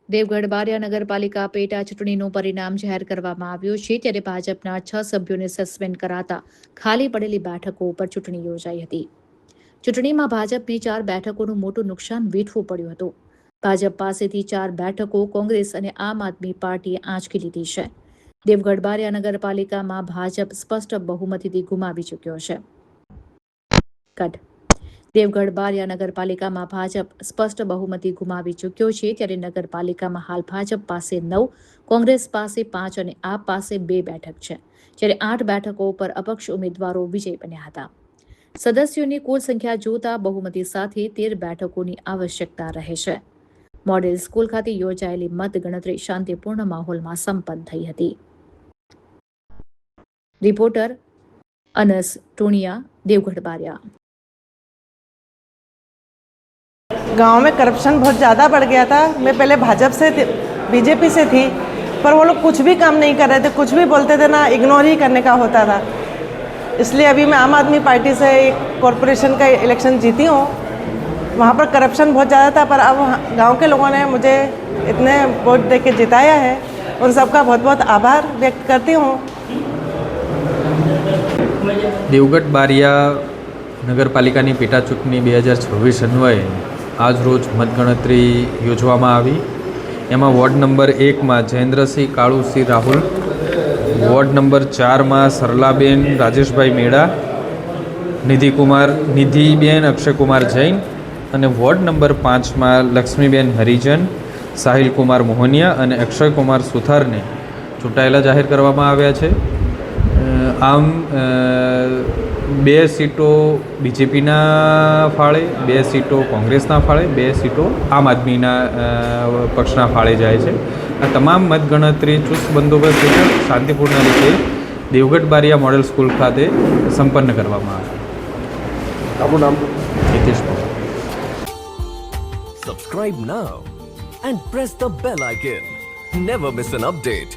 દેવગઢ બારિયા નગરપાલિકા પેટા ચૂંટણીનું પરિણામ જાહેર કરવામાં આવ્યું છે, ત્યારે ભાજપના 6 સભ્યોને સસ્પેન્ડ કરાતા ખાલી પડેલી બેઠકો ઉપર ચૂંટણી યોજાઈ હતી. ચૂંટણીમાં ભાજપને 4 બેઠકોનું મોટું નુકસાન વેઠવું પડ્યું હતું. ભાજપ પાસેથી 4 બેઠકો કોંગ્રેસ અને આમ આદમી પાર્ટીએ આંચકી લીધી છે. દેવગઢ બારિયા નગરપાલિકામાં ભાજપ સ્પષ્ટ બહુમતીથી ગુમાવી ચૂક્યો છે. દેવગઢ બારિયા નગરપાલિકામાં ભાજપ સ્પષ્ટ બહુમતી ગુમાવી ચૂક્યો છે, ત્યારે નગરપાલિકામાં હાલ ભાજપ પાસે 9, કોંગ્રેસ પાસે 5 અને આપ પાસે 2 બેઠક છે, જ્યારે 8 બેઠકો પર અપક્ષ ઉમેદવારો વિજય બન્યા હતા. સદસ્યોની કુલ સંખ્યા જોતા બહુમતી સાથે 13 બેઠકોની આવશ્યકતા રહે છે. મોડેલ સ્કૂલ ખાતે યોજાયેલી મતગણતરી શાંતિપૂર્ણ માહોલમાં સંપન્ન થઈ હતી. રિપોર્ટર અનસ ટુણિયા, દેવગઢ बारिया। गांव में करप्शन बहुत ज़्यादा बढ़ गया था। मैं पहले भाजपा से बीजेपी से थी, पर वो लोग कुछ भी काम नहीं कर रहे थे, कुछ भी बोलते थे ना, इग्नोर ही करने का होता था। इसलिए अभी मैं आम आदमी पार्टी से एक कॉरपोरेशन का इलेक्शन जीती हूँ। वहाँ पर करप्शन बहुत ज़्यादा था, पर अब गांव के लोगों ने मुझे इतने वोट दे के जिताया है, उन सबका बहुत बहुत आभार व्यक्त करती हूँ। દેવગઢ બારિયા નગરપાલિકાની પેટા ચૂંટણી 2026 અન્વયે આજ રોજ મતગણતરી યોજવામાં આવી. એમાં વોર્ડ નંબર 1માં જયેન્દ્રસિંહ કાળુસિંહ રાહુલ, વોર્ડ નંબર 4માં સરલાબેન રાજેશભાઈ મેડા, નિધિબેન અક્ષયકુમાર જૈન અને વોર્ડ નંબર 5માં લક્ષ્મીબેન હરિજન, સાહિલકુમાર મોહનિયા અને અક્ષયકુમાર સુથારને ચૂંટાયેલા જાહેર કરવામાં આવ્યા છે. આમ 2 સીટો બીજેપીના ફાળે, 2 સીટો કોંગ્રેસના ફાળે, 2 સીટો આમ આદમીના પક્ષના ફાળે જાય છે. આ તમામ મતગણતરી ચુસ્ત બંદોબસ્ત હેઠળ શાંતિપૂર્ણ રીતે દેવગઢ બારિયા મોડેલ સ્કૂલ ખાતે સંપન્ન કરવામાં આવે. આપનું નામ? Hitesh Patel. Subscribe now and press the bell icon. Never miss an update.